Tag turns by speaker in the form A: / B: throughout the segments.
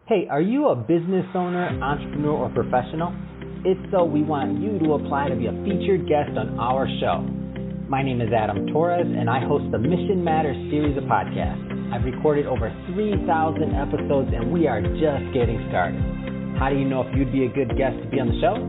A: Hey, are you a business owner, entrepreneur, or professional? If so, we want you to apply to be a featured guest on our show. My name is Adam Torres, and I host the Mission Matters series of podcasts. I've recorded over 3,000 episodes, and we are just getting started. How do you know if you'd be a good guest to be on the show?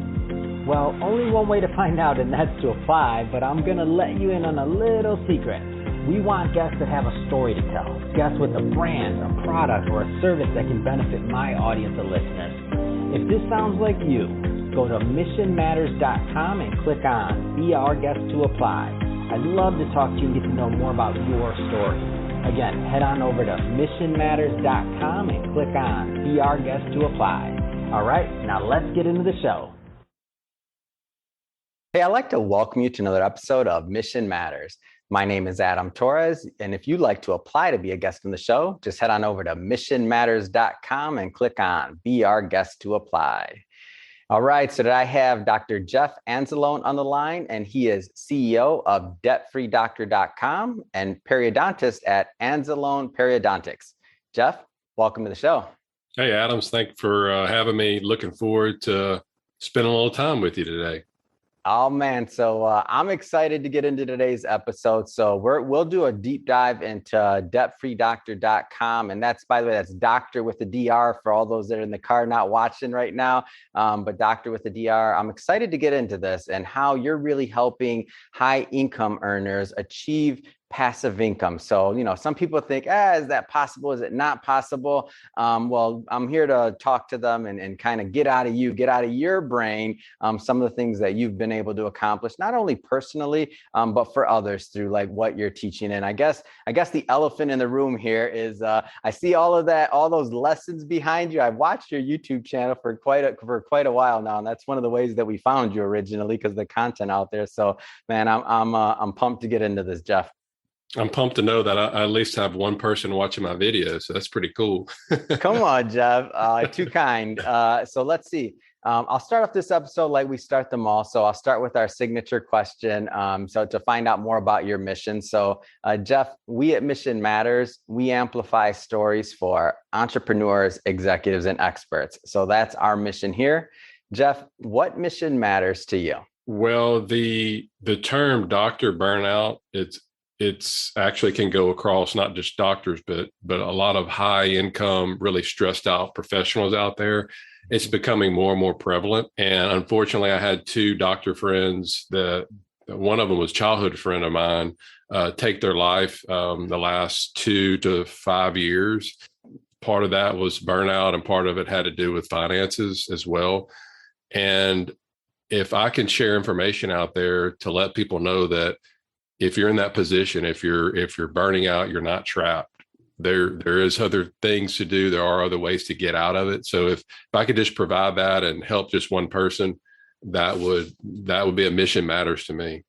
A: Well, only one way to find out, and that's to apply, but I'm going to let you in on a little secret. We want guests that have a story to tell, guests with a brand, a product, or a service that can benefit my audience of listeners. If this sounds like you, go to missionmatters.com and click on Be Our Guest to apply. I'd love to talk to you and get to know more about your story. Again, head on over to missionmatters.com and click on Be Our Guest to apply. All right, now let's get into the show. Hey, I'd like to welcome you to another episode of Mission Matters. My name is Adam Torres, and if you'd like to apply to be a guest on the show, just head on over to missionmatters.com and click on Be Our Guest to apply. All right, so today I have Dr. Jeff Anzalone on the line, and he is CEO of debtfreedoctor.com and periodontist at Anzalone Periodontics. Jeff, welcome to the show.
B: Hey, Adams, thank you for having me. Looking forward to spending a little time with you today.
A: Oh, man. So I'm excited to get into today's episode. So we'll do a deep dive into debtfreedoctor.com. And that's, by the way, that's doctor with the DR for all those that are in the car not watching right now. But doctor with the DR, I'm excited to get into this and how you're really helping high income earners achieve passive income. So, some people think, is that possible? Is it not possible? Well, I'm here to talk to them and kind of get out of your brain, some of the things that you've been able to accomplish, not only personally, but for others through like what you're teaching. And I guess the elephant in the room here is I see all of that, all those lessons behind you. I've watched your YouTube channel for quite a while now, and that's one of the ways that we found you originally because the content out there. So, man, I'm pumped to get into this, Jeff.
B: I'm pumped to know that I at least have one person watching my videos. So that's pretty cool.
A: Come on, Jeff. Too kind. So let's see. I'll start off this episode like we start them all. So I'll start with our signature question. So to find out more about your mission. So Jeff, we at Mission Matters, we amplify stories for entrepreneurs, executives, and experts. So that's our mission here. Jeff, what mission matters to you?
B: Well, the term doctor burnout, it's actually can go across not just doctors, but a lot of high income, really stressed out professionals out there. It's becoming more and more prevalent. And unfortunately, I had two doctor friends that one of them was a childhood friend of mine, take their life the last 2 to 5 years. Part of that was burnout, and part of it had to do with finances as well. And if I can share information out there to let people know that if you're in that position, if you're burning out, you're not trapped. There is other things to do. There are other ways to get out of it. So if I could just provide that and help just one person, that would be a mission matters to me.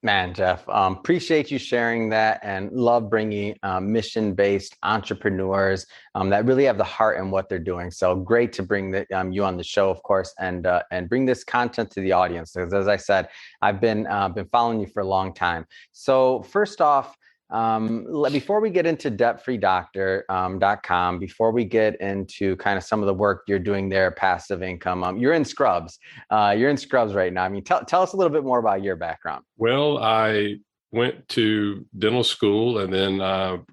A: Man, Jeff, appreciate you sharing that and love bringing mission-based entrepreneurs that really have the heart in what they're doing. So great to bring you on the show, of course, and bring this content to the audience. Because as I said, I've been following you for a long time. So first off, before we get into debtfreedoctor.com, before we get into kind of some of the work you're doing there, passive income, you're in scrubs. You're in scrubs right now. I mean, tell us a little bit more about your background.
B: Well, I went to dental school and then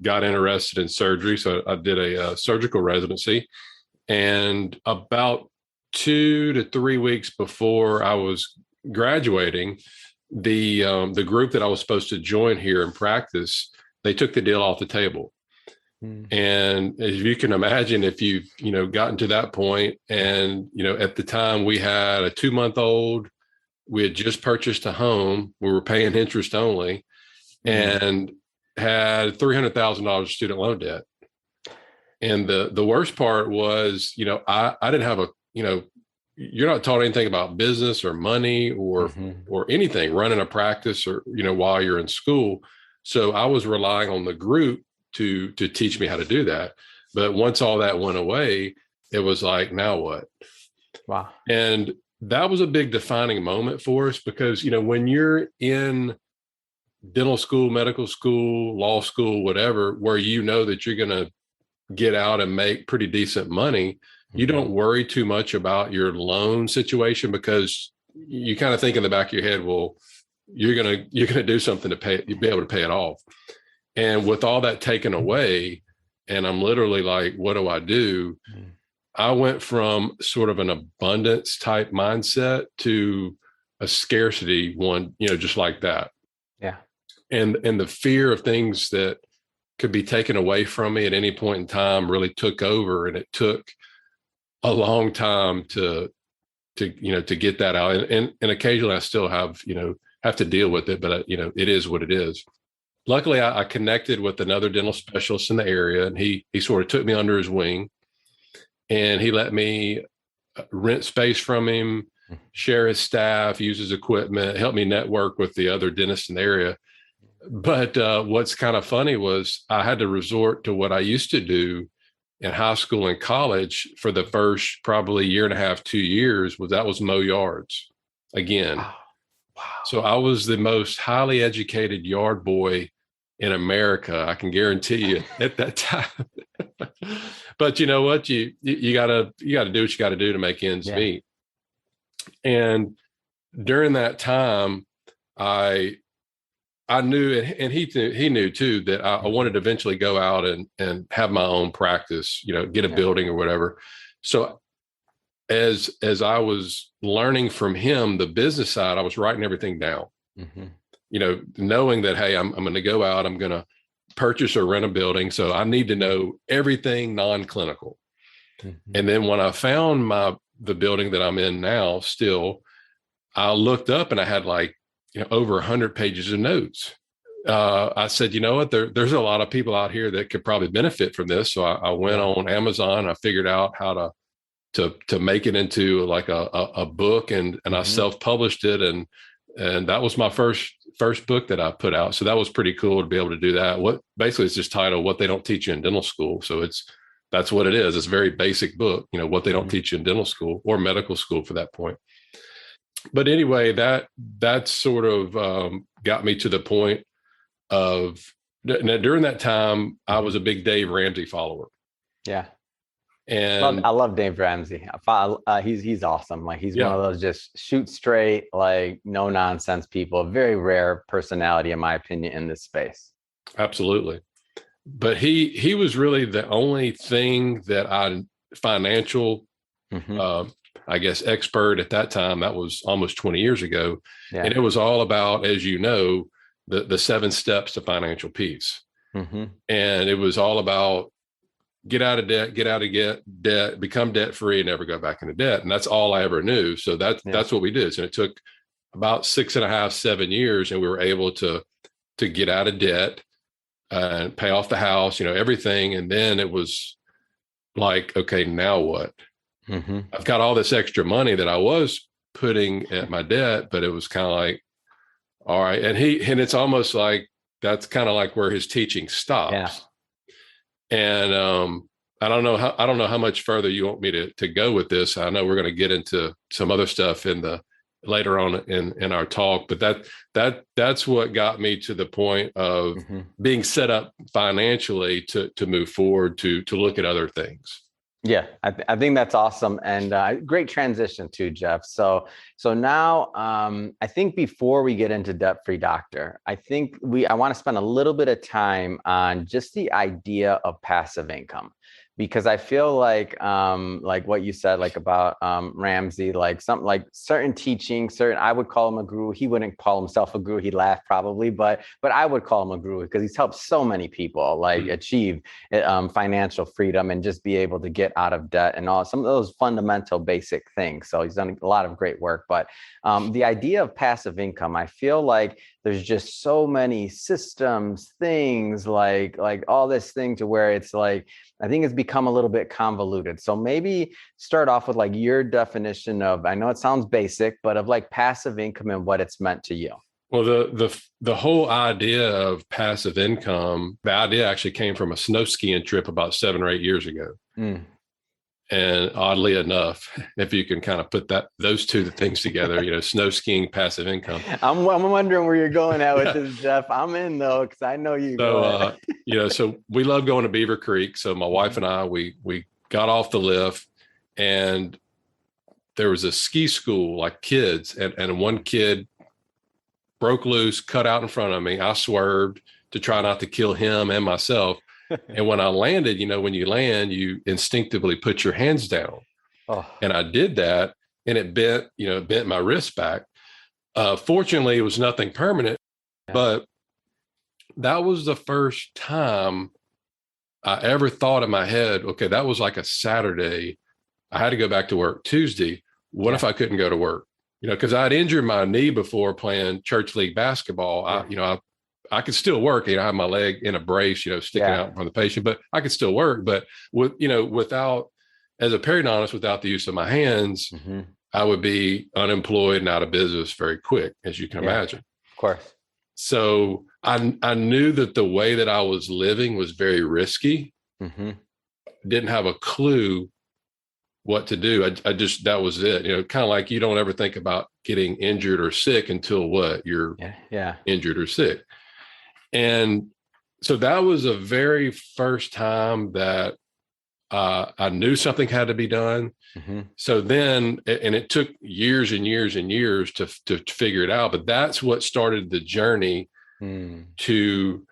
B: got interested in surgery. So I did a surgical residency, and about 2 to 3 weeks before I was graduating, the group that I was supposed to join here and practice, they took the deal off the table. And as you can imagine, if you've, gotten to that point, and, at the time we had a 2-month-old, we had just purchased a home, we were paying interest only, and had $300,000 student loan debt. And the worst part was, I didn't have you're not taught anything about business or money or anything, running a practice or, while you're in school. So I was relying on the group to teach me how to do that. But once all that went away, it was like, now what?
A: Wow.
B: And that was a big defining moment for us because, when you're in dental school, medical school, law school, whatever, where that you're going to get out and make pretty decent money, you don't worry too much about your loan situation, because you kind of think in the back of your head, well, you're gonna do something to pay, you'll be able to pay it off. And with all that taken away, and I'm literally like, what do I do? I went from sort of an abundance type mindset to a scarcity one, just like that.
A: Yeah.
B: And the fear of things that could be taken away from me at any point in time really took over, and it took a long time to get that out. And occasionally I still have to deal with it, but it is what it is. Luckily, I connected with another dental specialist in the area, and he sort of took me under his wing, and he let me rent space from him, share his staff, use his equipment, help me network with the other dentists in the area. But what's kind of funny was I had to resort to what I used to do in high school and college for the first probably year and a half, 2 years, was mow yards again.
A: Wow.
B: So I was the most highly educated yard boy in America, I can guarantee you, at that time. But you know what? You gotta do what you got to do to make ends meet. And during that time, I knew, and he knew too, that I wanted to eventually go out and have my own practice, get a building or whatever. So as I was learning from him, the business side, I was writing everything down, knowing that, hey, I'm going to go out, I'm going to purchase or rent a building. So I need to know everything non-clinical. And then when I found the building that I'm in now, still, I looked up and I had over 100 pages of notes. I said, you know what, there's a lot of people out here that could probably benefit from this. So I went on Amazon. I figured out how to make it into like a book, and I self-published it. And that was my first book that I put out. So that was pretty cool to be able to do that. Basically it's just titled What They Don't Teach You in Dental School. So that's what it is. It's a very basic book, what they don't teach you in dental school or medical school for that point. But anyway, that sort of got me to the point of, during that time, I was a big Dave Ramsey follower.
A: Yeah.
B: And
A: I love Dave Ramsey. He's awesome. Like he's one of those just shoot straight, like no nonsense people. Very rare personality, in my opinion, in this space.
B: Absolutely. But he was really the only thing that financial, I guess, expert at that time. That was almost 20 years ago. Yeah. And it was all about, as you know, the 7 steps to financial peace. And it was all about get out of debt, become debt free, and never go back into debt. And that's all I ever knew. So that's what we did. So it took about 6.5, 7 years, and we were able to get out of debt and pay off the house, everything. And then it was like, okay, now what? I've got all this extra money that I was putting at my debt, but it was kind of like, all right. And it's almost like that's kind of like where his teaching stops. Yeah. And I don't know how much further you want me to go with this. I know we're going to get into some other stuff later on in our talk, but that's what got me to the point of being set up financially to move forward, to look at other things.
A: Yeah, I think that's awesome, and great transition too, Jeff. So now I think before we get into Debt Free Doctor, I want to spend a little bit of time on just the idea of passive income, because I feel like what you said, like about Ramsey, like something like certain teaching, I would call him a guru. He wouldn't call himself a guru. He'd laugh probably, but I would call him a guru because he's helped so many people achieve financial freedom and just be able to get out of debt and some of those fundamental basic things. So he's done a lot of great work. But the idea of passive income, I feel like there's just so many systems, things like all this thing to where it's like, I think it's become a little bit convoluted. So maybe start off with like your definition of, I know it sounds basic, but of like passive income and what it's meant to you.
B: Well, the whole idea of passive income, the idea actually came from a snow skiing trip about 7 or 8 years ago. And oddly enough, if you can kind of put those two things together, snow skiing, passive income.
A: I'm wondering where you're going at with
B: Yeah.
A: this, Jeff. I'm in though, because I know you. Go
B: So,
A: ahead.
B: so we love going to Beaver Creek. So my wife
A: Mhm.
B: and I, we got off the lift, and there was a ski school, like kids, and one kid broke loose, cut out in front of me. I swerved to try not to kill him and myself. And when I landed, when you land, you instinctively put your hands down.
A: Oh,
B: And I did that, and it bent my wrist back. Fortunately, it was nothing permanent,
A: yeah.
B: but that was the first time I ever thought in my head, okay, that was like a Saturday. I had to go back to work Tuesday. What
A: Yeah.
B: if I couldn't go to work? Because I'd injured my knee before playing church league basketball.
A: Yeah.
B: I could still work. I have my leg in a brace, sticking
A: Yeah.
B: out from the patient, but I could still work. But without, as a periodontist, without the use of my hands,
A: Hmm.
B: I would be unemployed and out of business very quick, as you can
A: Yeah.
B: imagine.
A: Of course.
B: So I knew that the way that I was living was very risky.
A: Hmm.
B: Didn't have a clue what to do. I just, that was it. Kind of like you don't ever think about getting injured or sick until what? You're
A: Yeah. Yeah.
B: injured or sick. And so that was the very first time that I knew something had to be done.
A: Hmm.
B: So then, and it took years and years and years to figure it out. But that's what started the journey
A: Mm.
B: to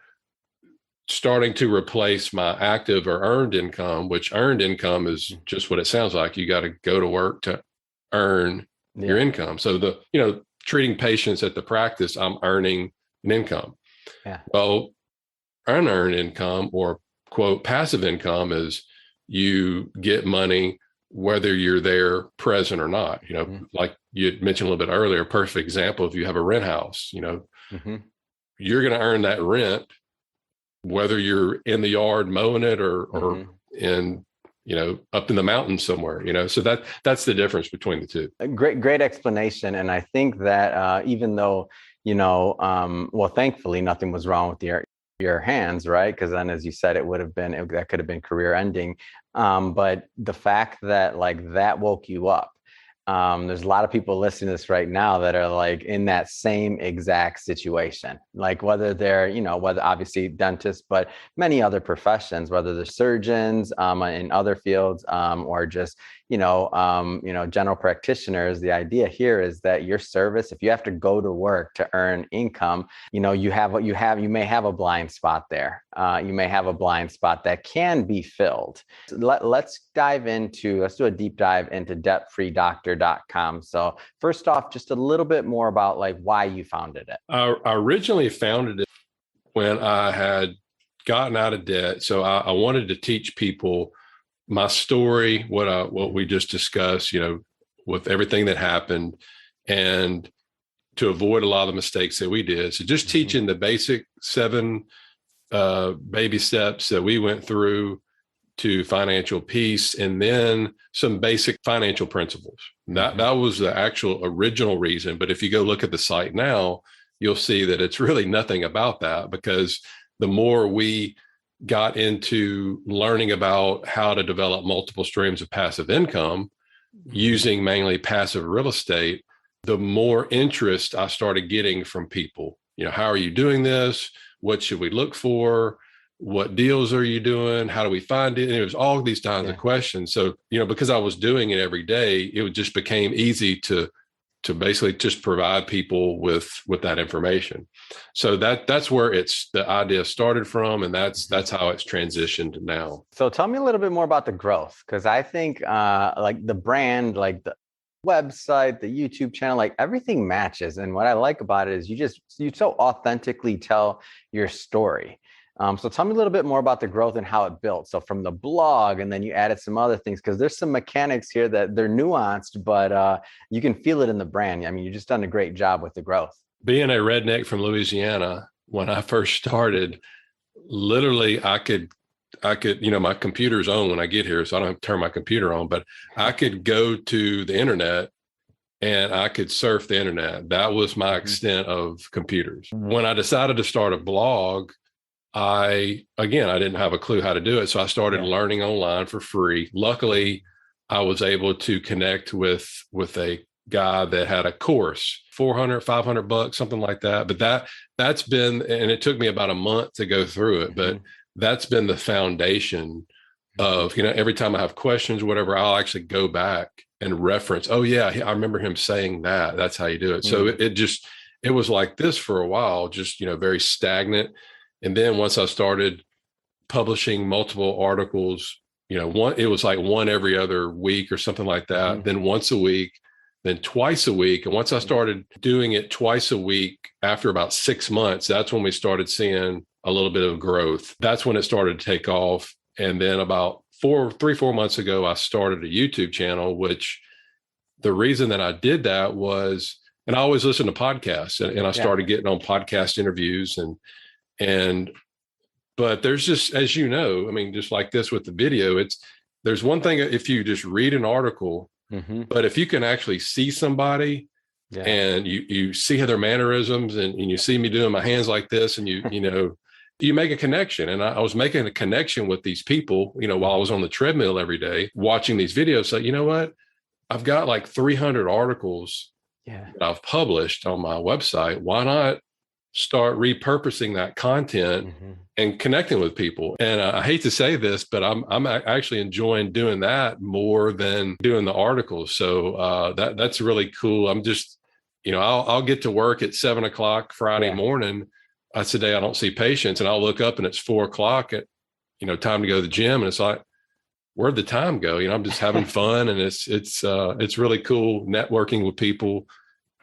B: starting to replace my active or earned income, which earned income is just what it sounds like. You got to go to work to earn your
A: Yeah.
B: income. So treating patients at the practice, I'm earning an income.
A: Yeah.
B: Well, unearned income, or quote passive income, is you get money whether you're there present or not.
A: Hmm.
B: Like you had mentioned a little bit earlier, perfect example, if you have a rent house,
A: Hmm.
B: you're going to earn that rent whether you're in the yard mowing it or
A: Hmm.
B: in up in the mountains somewhere. So that's the difference between the two.
A: A great explanation. And I think that even though, well, thankfully nothing was wrong with your hands, right? Because then, as you said, that could have been career ending. But the fact that like that woke you up. There's a lot of people listening to this right now that are like in that same exact situation, like whether they're, whether obviously dentists, but many other professions, whether they're surgeons in other fields or just, general practitioners. The idea here is that your service, if you have to go to work to earn income, you may have a blind spot there. You may have a blind spot that can be filled. Let's do a deep dive into debtfreedoctor.com. So first off, just a little bit more about like why you founded it.
B: I originally founded it when I had gotten out of debt. So I wanted to teach people my story, what we just discussed, with everything that happened, and to avoid a lot of the mistakes that we did. So just teaching the basic 7 baby steps that we went through to financial peace, and then some basic financial principles. That was the actual original reason. But if you go look at the site now, you'll see that it's really nothing about that, because the more we got into learning about how to develop multiple streams of passive income using mainly passive real estate, the more interest I started getting from people. How are you doing this? What should we look for? What deals are you doing? How do we find it? And it was all these kinds of questions. So, because I was doing it every day, it just became easy to basically just provide people with that information. So that's where the idea started from, and that's how it's transitioned now.
A: So tell me a little bit more about the growth, because I think like the brand, like the website, the YouTube channel, like everything matches. And what I like about it is you so authentically tell your story. So tell me a little bit more about the growth and how it built. So from the blog, and then you added some other things, because there's some mechanics here that they're nuanced, but you can feel it in the brand. I mean, you've just done a great job with the growth.
B: Being a redneck from Louisiana, when I first started, literally I could, my computer's on when I get here, so I don't have to turn my computer on, but I could go to the internet and I could surf the internet. That was my extent of computers. When I decided to start a blog, I didn't have a clue how to do it. So I started learning online for free. Luckily, I was able to connect with a guy that had a course, 400, $500, something like that. But that's been, and it took me about a month to go through it, but that's been the foundation of, every time I have questions, whatever, I'll actually go back and reference, oh yeah, I remember him saying that. That's how you do it. So it was like this for a while, just, very stagnant. And then once I started publishing multiple articles, it was like one every other week or something like that. Then once a week, then twice a week. And once I started doing it twice a week, after about 6 months, that's when we started seeing a little bit of growth. That's when it started to take off. And then about 4 months ago, I started a YouTube channel, which the reason that I did that was, and I always listen to podcasts, and I started getting on podcast interviews but there's just, as you know, I mean, just like this with the video, there's one thing if you just read an article, but if you can actually see somebody and you see their mannerisms and you see me doing my hands like this, and you make a connection. And I was making a connection with these people, while I was on the treadmill every day, watching these videos. So, you know what? I've got like 300 articles that I've published on my website. Why not start repurposing that content and connecting with people? And I hate to say this, but I'm actually enjoying doing that more than doing the articles. So that's really cool. I'm just, I'll get to work at 7:00 Friday morning. That's the day I don't see patients, and I'll look up and it's 4:00 at, time to go to the gym. And it's like, where'd the time go? I'm just having fun, and it's really cool networking with people,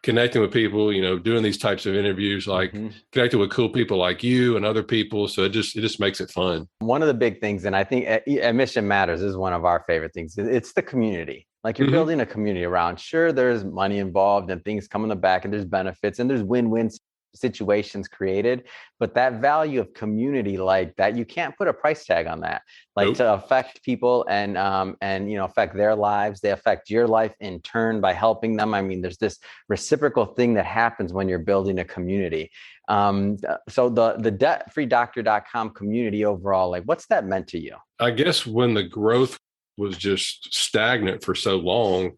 B: connecting with people, doing these types of interviews, like connecting with cool people like you and other people. So it just makes it fun.
A: One of the big things, and I think Mission Matters is one of our favorite things. It's the community. Like, you're building a community around. Sure, there's money involved and things come in the back, and there's benefits and there's win-win situations created, but that value of community, like that, you can't put a price tag on that. Like, to affect people and affect their lives, they affect your life in turn by helping them. I mean, there's this reciprocal thing that happens when you're building a community. So the debtfreedoctor.com community overall, like, what's that meant to you?
B: I guess when the growth was just stagnant for so long,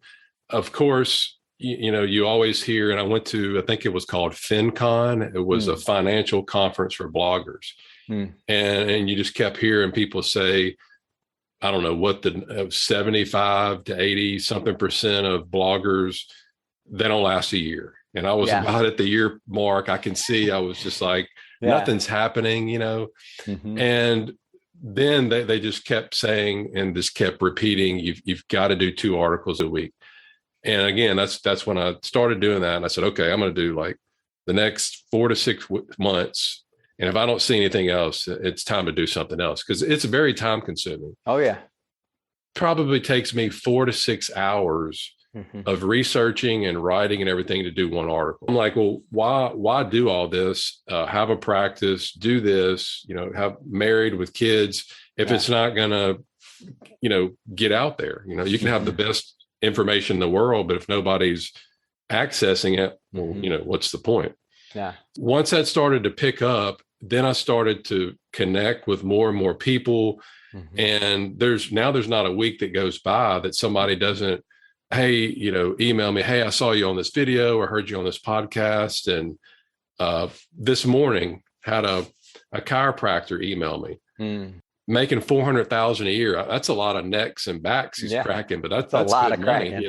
B: of course, you always hear, and I went to, I think it was called FinCon. It was a financial conference for bloggers. And you just kept hearing people say, I don't know what 75 to 80 something percent of bloggers, they don't last a year. And I was about at the year mark. I can see, I was just like, nothing's happening, and then they just kept saying, and just kept repeating, you've got to do 2 articles a week. And again, that's when I started doing that. And I said, okay, I'm going to do like the next 4 to 6 months. And if I don't see anything else, it's time to do something else, because it's very time consuming.
A: Oh, yeah.
B: Probably takes me 4 to 6 hours of researching and writing and everything to do one article. I'm like, well, why do all this? Have a practice, do this, have married with kids, if it's not going to, get out there. You can have the best information in the world, but if nobody's accessing it, well, what's the point? Once that started to pick up, then I started to connect with more and more people. And there's not a week that goes by that somebody doesn't, hey, email me, hey, I saw you on this video or heard you on this podcast. And this morning had a chiropractor email me. Making 400,000 a year. That's a lot of necks and backs he's cracking, but that's a lot of money,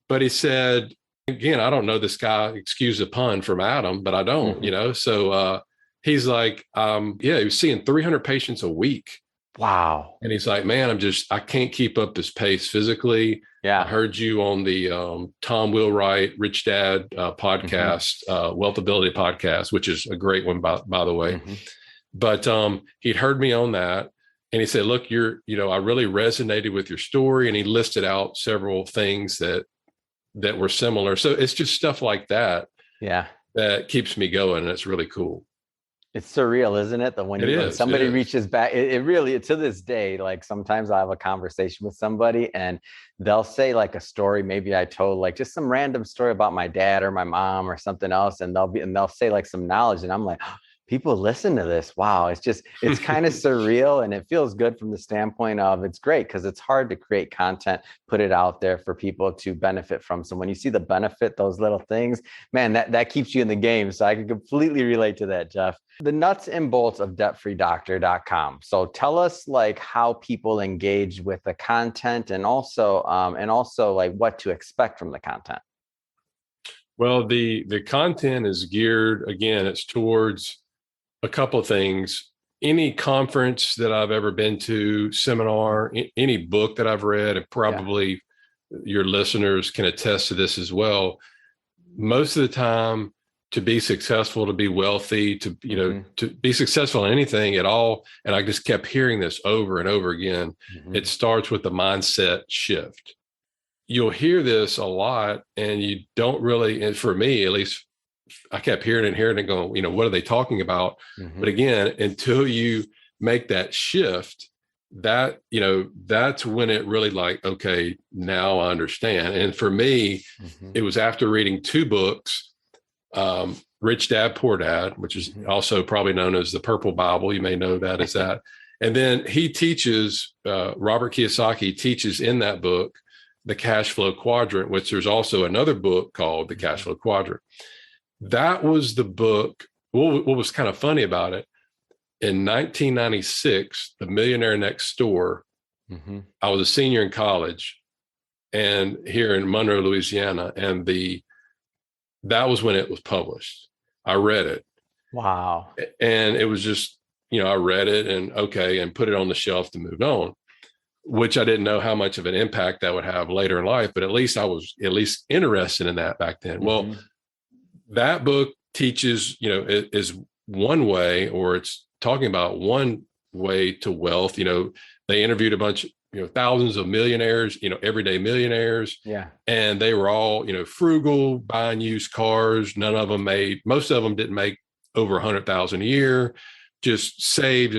B: But he said, again, I don't know this guy, excuse the pun from Adam, but I don't, So he's like, he was seeing 300 patients a week.
A: Wow.
B: And he's like, man, I can't keep up this pace physically. I heard you on the Tom Wheelwright, Rich Dad podcast, Wealthability podcast, which is a great one, by the way. But he'd heard me on that, and he said, look, I really resonated with your story. And he listed out several things that were similar. So it's just stuff like that. That keeps me going. And it's really cool.
A: It's surreal, isn't it? That when somebody reaches back, it really, to this day, like sometimes I have a conversation with somebody and they'll say like a story, maybe I told like just some random story about my dad or my mom or something else. And they'll say like some knowledge. And I'm like, people listen to this. Wow. It's kind of surreal, and it feels good from the standpoint of it's great because it's hard to create content, put it out there for people to benefit from. So when you see the benefit, those little things, man, that keeps you in the game. So I can completely relate to that, Jeff. The nuts and bolts of debtfreedoctor.com. So tell us like how people engage with the content, and also like what to expect from the content.
B: Well, the content is geared, again, it's towards a couple of things. Any conference that I've ever been to, seminar, any book that I've read, and probably your listeners can attest to this as well. Most of the time, to be successful, to be wealthy, to, you know, to be successful in anything at all. And I just kept hearing this over and over again. It starts with the mindset shift. You'll hear this a lot, and you don't really, and for me, at least, I kept hearing and going, you know, what are they talking about? But again, until you make that shift, that, you know, that's when it really like, okay, now I understand. And for me, it was after reading two books, Rich Dad, Poor Dad, which is also probably known as the Purple Bible. You may know that as that. And then he teaches, Robert Kiyosaki teaches in that book, the cash flow quadrant, which there's also another book called the cash flow quadrant. That was the book. What was kind of funny about it, in 1996, The Millionaire Next Door, I was a senior in college and here in Monroe, Louisiana. And that was when it was published. I read it.
A: Wow.
B: And it was just, you know, I read it and okay, and put it on the shelf to move on, which I didn't know how much of an impact that would have later in life, but at least I was at least interested in that back then. Well, that book teaches, you know, is one way, or it's talking about one way to wealth. You know, they interviewed a bunch, you know, thousands of millionaires, you know, everyday millionaires.
A: Yeah. And
B: they were all, you know, frugal, buying used cars. Most of them didn't make over 100,000 a year, just saved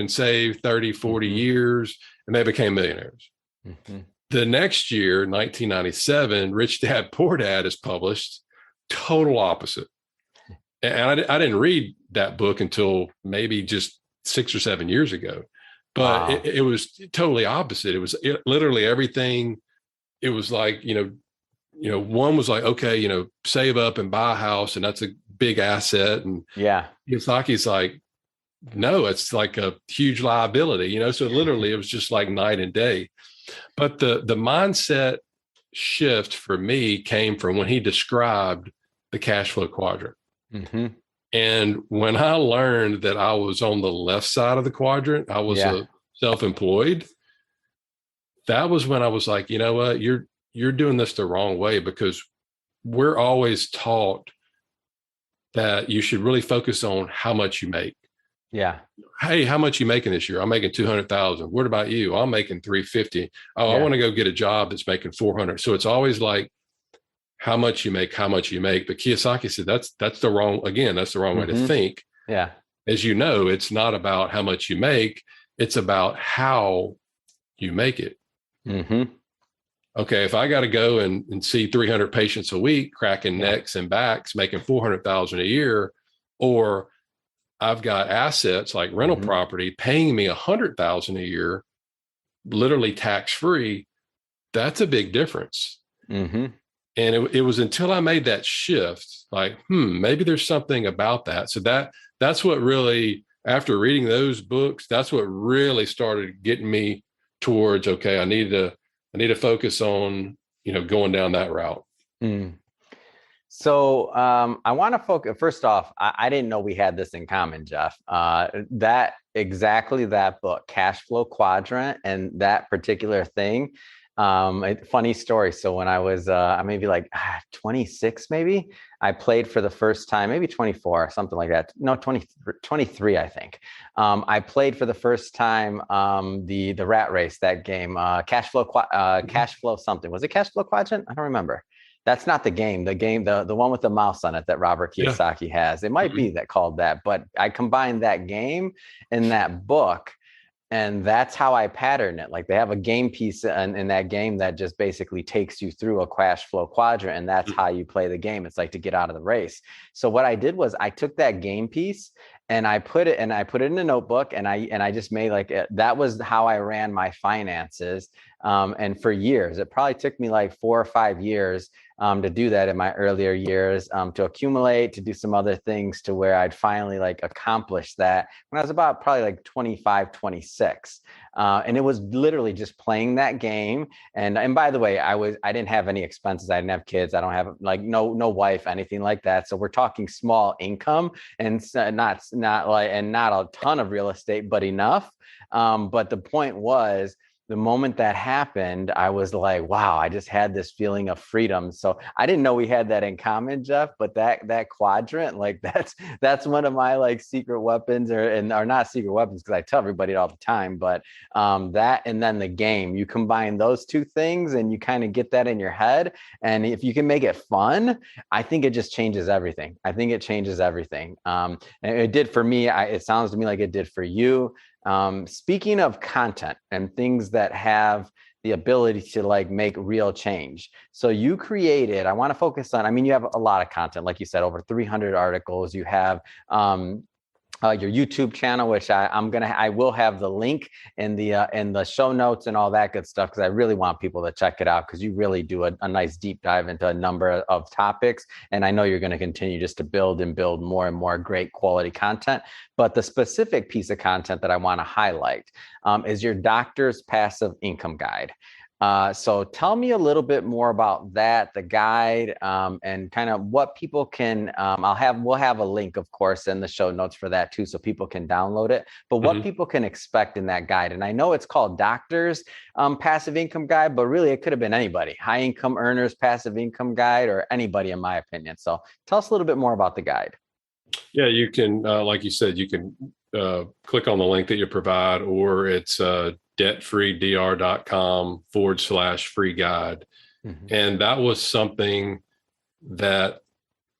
B: 30, 40 years, and they became millionaires. The next year, 1997, Rich Dad, Poor Dad is published, total opposite. And I didn't read that book until maybe just 6 or 7 years ago, but it was totally opposite. It was literally everything. It was like, you know, one was like, okay, you know, save up and buy a house, and that's a big asset. And Kiyosaki's like, no, it's like a huge liability, you know? So literally it was just like night and day. But the mindset shift for me came from when he described the cash flow quadrant. And when I learned that I was on the left side of the quadrant, I was a self-employed. That was when I was like, you know what, you're doing this the wrong way, because we're always taught that you should really focus on how much you make.
A: Yeah.
B: Hey, how much you making this year? I'm making 200,000. What about you? I'm making 350. Oh, I want to go get a job that's making 400. So it's always like, how much you make. But Kiyosaki said, that's the wrong way to think.
A: Yeah.
B: As you know, it's not about how much you make. It's about how you make it. Okay. If I got to go and see 300 patients a week, cracking necks and backs, making 400,000 a year, or I've got assets like rental property paying me 100,000 a year, literally tax free, that's a big difference. And it was until I made that shift, like, maybe there's something about that. So that's what really, after reading those books, that's what really started getting me towards, okay, I need to focus on, you know, going down that route.
A: So I want to focus, first off, I didn't know we had this in common, Jeff. That book, Cash Flow Quadrant, and that particular thing. Funny story. So when I was maybe like 26, maybe I played for the first time, maybe 24, something like that. No, 23, I think. I played for the first time the rat race, that game, cash flow something. Was it Cash Flow Quadrant? I don't remember. That's not the game. The one with the mouse on it that Robert Kiyosaki has. It might be called that, but I combined that game in that book. And that's how I pattern it. Like they have a game piece in that game that just basically takes you through a cash flow quadrant. And that's how you play the game. It's like to get out of the race. So what I did was I took that game piece and I put it in a notebook, and I just made like that was how I ran my finances. And for years, it probably took me like 4 or 5 years to do that in my earlier years, to accumulate, to do some other things to where I'd finally like accomplish that when I was about probably like 25, 26. And it was literally just playing that game. And by the way, I didn't have any expenses. I didn't have kids. I don't have like no wife, anything like that. So we're talking small income, and not a ton of real estate, but enough. But the point was, the moment that happened, I was like, wow, I just had this feeling of freedom. So I didn't know we had that in common, Jeff, but that quadrant, like that's one of my like secret weapons, or not secret weapons, because I tell everybody all the time, but that, and then the game, you combine those two things and you kind of get that in your head. And if you can make it fun, I think it just changes everything. I think it changes everything. And it did for me. It sounds to me like it did for you. Speaking of content and things that have the ability to like make real change. So you created, I want to focus on, I mean, you have a lot of content, like you said, over 300 articles. You have your YouTube channel, which I will have the link in the show notes and all that good stuff, because I really want people to check it out, because you really do a nice deep dive into a number of topics, and I know you're going to continue just to build and build more and more great quality content. But the specific piece of content that I want to highlight is your doctor's passive income guide. So tell me a little bit more about that, the guide, and kind of what people can, we'll have a link, of course, in the show notes for that too, so people can download it, but what people can expect in that guide. And I know it's called Doctors Passive Income Guide, but really it could have been anybody, high income earners passive income guide, or anybody, in my opinion. So tell us a little bit more about the guide.
B: Yeah, you can, like you said, you can click on the link that you provide, or it's debtfreedr.com/free guide. Mm-hmm. And that was something that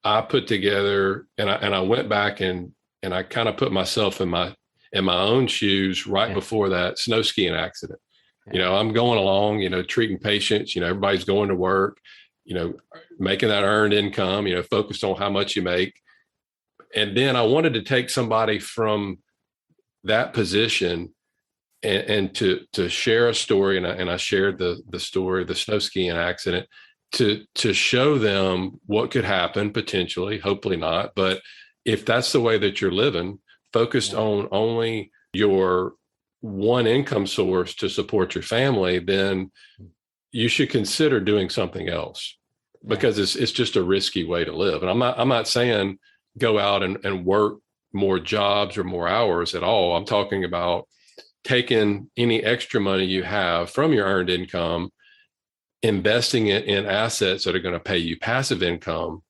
B: I put together, and I went back and I kind of put myself in my own shoes right before that snow skiing accident. Yeah. I'm going along, treating patients, everybody's going to work, making that earned income, focused on how much you make. And then I wanted to take somebody from that position and to share a story, and I shared the story of the snow skiing accident to show them what could happen potentially, hopefully not, but if that's the way that you're living, focused on only your one income source to support your family, then you should consider doing something else, because it's just a risky way to live. And I'm not saying go out and work more jobs or more hours at all. I'm talking about taking any extra money you have from your earned income, investing it in assets that are going to pay you passive income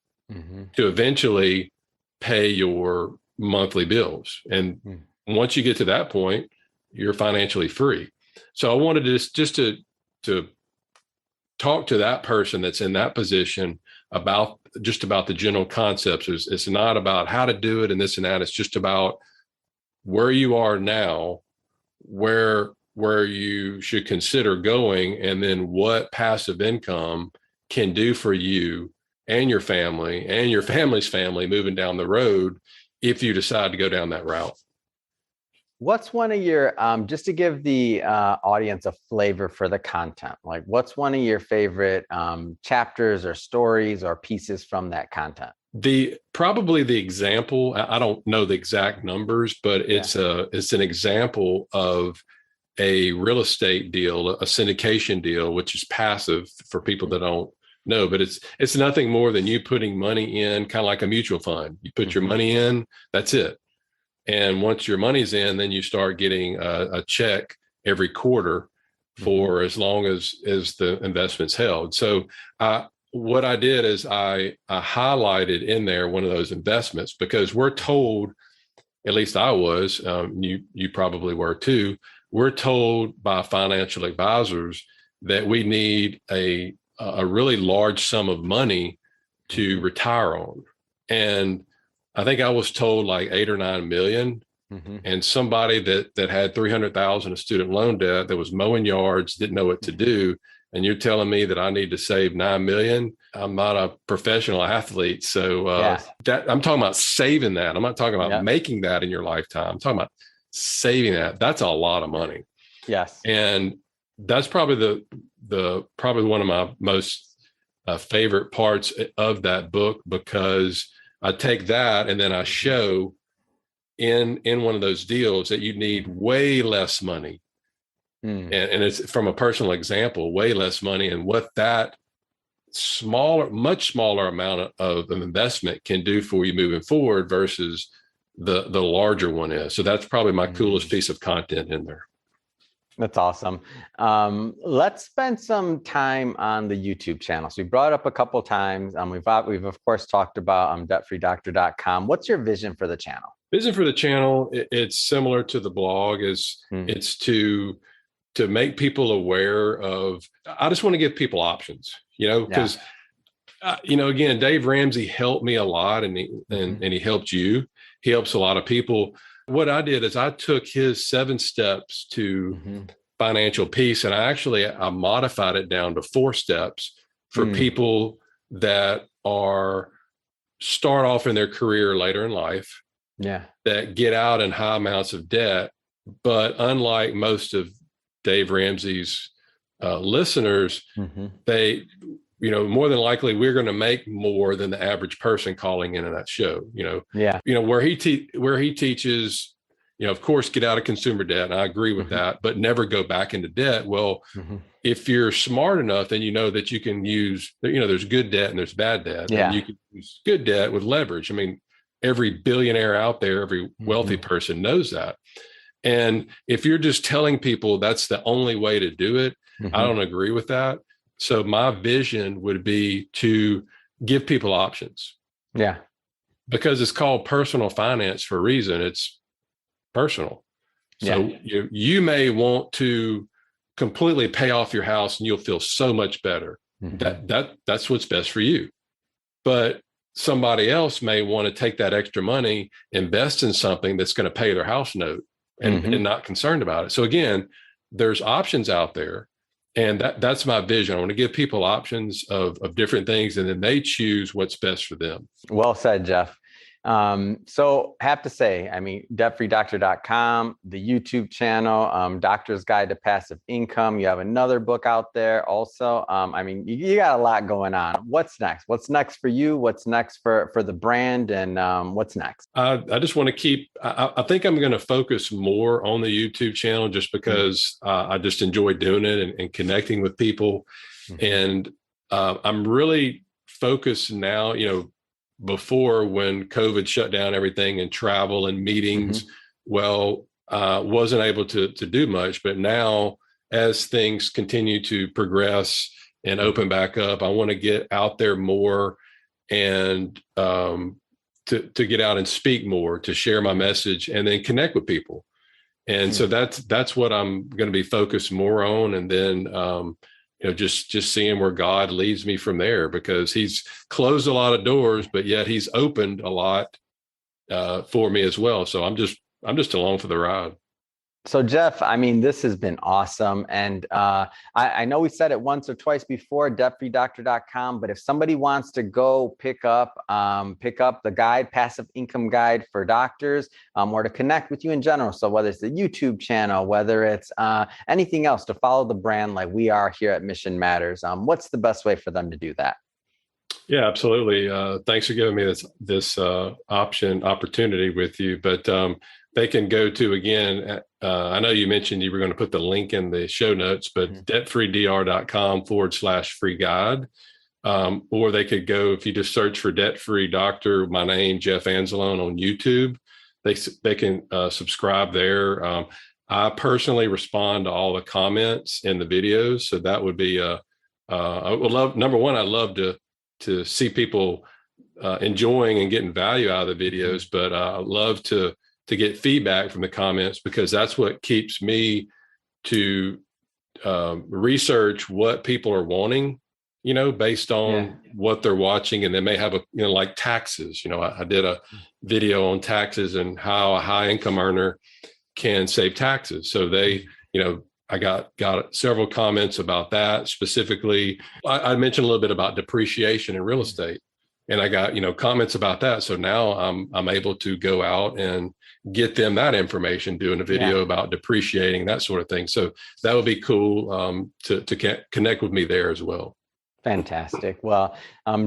B: to eventually pay your monthly bills. And once you get to that point, you're financially free. So I wanted to just to talk to that person that's in that position about the general concepts. It's not about how to do it and this and that. It's just about where you are now, where you should consider going, and then what passive income can do for you and your family and your family's family moving down the road if you decide to go down that route.
A: What's one of your, just to give the audience a flavor for the content, like what's one of your favorite chapters or stories or pieces from that content?
B: Probably the example, I don't know the exact numbers, but it's an example of a real estate deal, a syndication deal, which is passive for people that don't know, but it's nothing more than you putting money in, kind of like a mutual fund. You put your money in, that's it. And once your money's in, then you start getting a check every quarter for as long as the investment's held. So what I did is I highlighted in there one of those investments, because we're told, at least I was, you probably were too, we're told by financial advisors that we need a really large sum of money to retire on. And I think I was told like 8 or 9 million. And somebody that had 300,000 of student loan debt, that was mowing yards, didn't know what to do, and you're telling me that I need to save 9 million. I'm not a professional athlete. So that I'm talking about saving that. I'm not talking about making that in your lifetime. I'm talking about saving that. That's a lot of money.
A: Yes.
B: And that's probably probably one of my most favorite parts of that book, because I take that and then I show in one of those deals that you need way less money. And it's from a personal example, way less money, and what that much smaller amount of an investment can do for you moving forward versus the larger one is. So that's probably my coolest piece of content in there.
A: That's awesome. Let's spend some time on the YouTube channel. So we brought it up a couple of times. We've of course talked about debtfreedoctor.com. What's your vision for the channel?
B: Vision for the channel, it's similar to the blog. It's to make people aware of. I just want to give people options, because again, Dave Ramsey helped me a lot, and he helped you. He helps a lot of people. What I did is I took his 7 steps to financial peace, and I modified it down to 4 steps for people that start off in their career later in life, that get out in high amounts of debt. But unlike most of Dave Ramsey's listeners, they, more than likely we're going to make more than the average person calling in that show. Where he teaches, of course, get out of consumer debt, and I agree with that, but never go back into debt. Well, if you're smart enough, then you know that you can use, there's good debt and there's bad debt, and you can use good debt with leverage. I mean, every billionaire out there, every wealthy person knows that. And if you're just telling people that's the only way to do it, I don't agree with that. So my vision would be to give people options.
A: Yeah.
B: Because it's called personal finance for a reason. It's personal. So you may want to completely pay off your house and you'll feel so much better. That's what's best for you. But somebody else may want to take that extra money, invest in something that's going to pay their house note, and not concerned about it. So again, there's options out there. And that's my vision. I want to give people options of different things, and then they choose what's best for them.
A: Well said, Jeff. So have to say, debtfreedoctor.com, the YouTube channel, Doctor's Guide to Passive Income. You have another book out there also. You got a lot going on. What's next? What's next for you? What's next for the brand? And what's next?
B: I just want to I think I'm going to focus more on the YouTube channel, just because I just enjoy doing it and connecting with people. And I'm really focused now, before, when COVID shut down everything and travel and meetings, wasn't able to do much. But now, as things continue to progress and open back up, I want to get out there more and to get out and speak more, to share my message, and then connect with people. And so that's what I'm going to be focused more on. And then just seeing where God leads me from there, because he's closed a lot of doors, but yet he's opened a lot for me as well. So I'm just along for the ride.
A: So Jeff, this has been awesome. And I know we said it once or twice before, debtfreedoctor.com, but if somebody wants to go pick up the guide, Passive Income Guide for Doctors, or to connect with you in general. So whether it's the YouTube channel, whether it's anything else, to follow the brand like we are here at Mission Matters, what's the best way for them to do that?
B: Yeah, absolutely. Thanks for giving me this opportunity with you. But they can go to, again, I know you mentioned you were going to put the link in the show notes, but debtfreedr.com/free guide. Or they could go, if you just search for Debt Free Doctor, my name, Jeff Anzalone, on YouTube, they can subscribe there. I personally respond to all the comments in the videos. So that would be, I would love, number one, I'd love to see people enjoying and getting value out of the videos, but I love to get feedback from the comments, because that's what keeps me to research what people are wanting, based on what they're watching. And they may have like taxes. I did a video on taxes and how a high income earner can save taxes. So they, I got several comments about that. Specifically, I mentioned a little bit about depreciation in real estate, and I got comments about that. So now I'm able to go out and get them that information, doing a video about depreciating, that sort of thing. So that would be cool to connect with me there as well.
A: Fantastic. Well,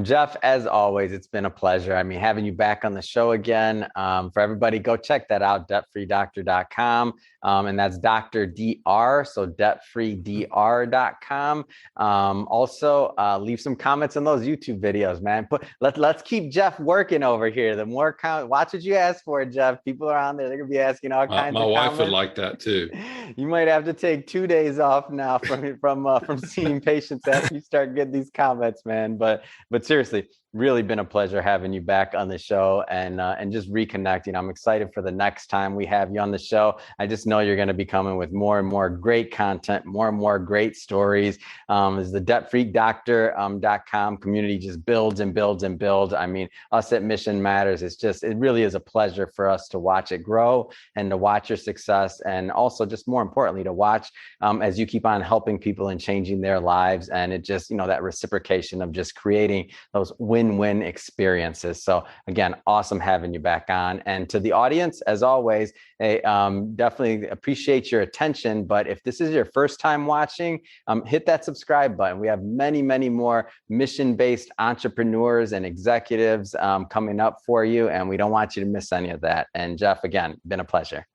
A: Jeff, as always, it's been a pleasure. I mean, having you back on the show again. For everybody, go check that out, debtfreedoctor.com. And that's Dr. DR, so debtfreedr.com. Also, leave some comments on those YouTube videos, man. Let's keep Jeff working over here. The more watch what you ask for, Jeff. People are on there. They're going to be asking all kinds of
B: comments. My wife would like that too.
A: You might have to take 2 days off now from seeing patients after you start getting these comments, man. But seriously, really been a pleasure having you back on the show and just reconnecting. I'm excited for the next time we have you on the show. I just know you're going to be coming with more and more great content, more and more great stories. As the debtfreedoctor.com community just builds and builds and builds. I mean, us at Mission Matters, it really is a pleasure for us to watch it grow and to watch your success, and also just more importantly to watch as you keep on helping people and changing their lives. And it just, that reciprocation of just creating those win-win experiences. So again, awesome having you back on. And to the audience, as always, definitely appreciate your attention. But if this is your first time watching, hit that subscribe button. We have many, many more mission-based entrepreneurs and executives coming up for you, and we don't want you to miss any of that. And Jeff, again, been a pleasure.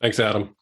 B: Thanks, Adam.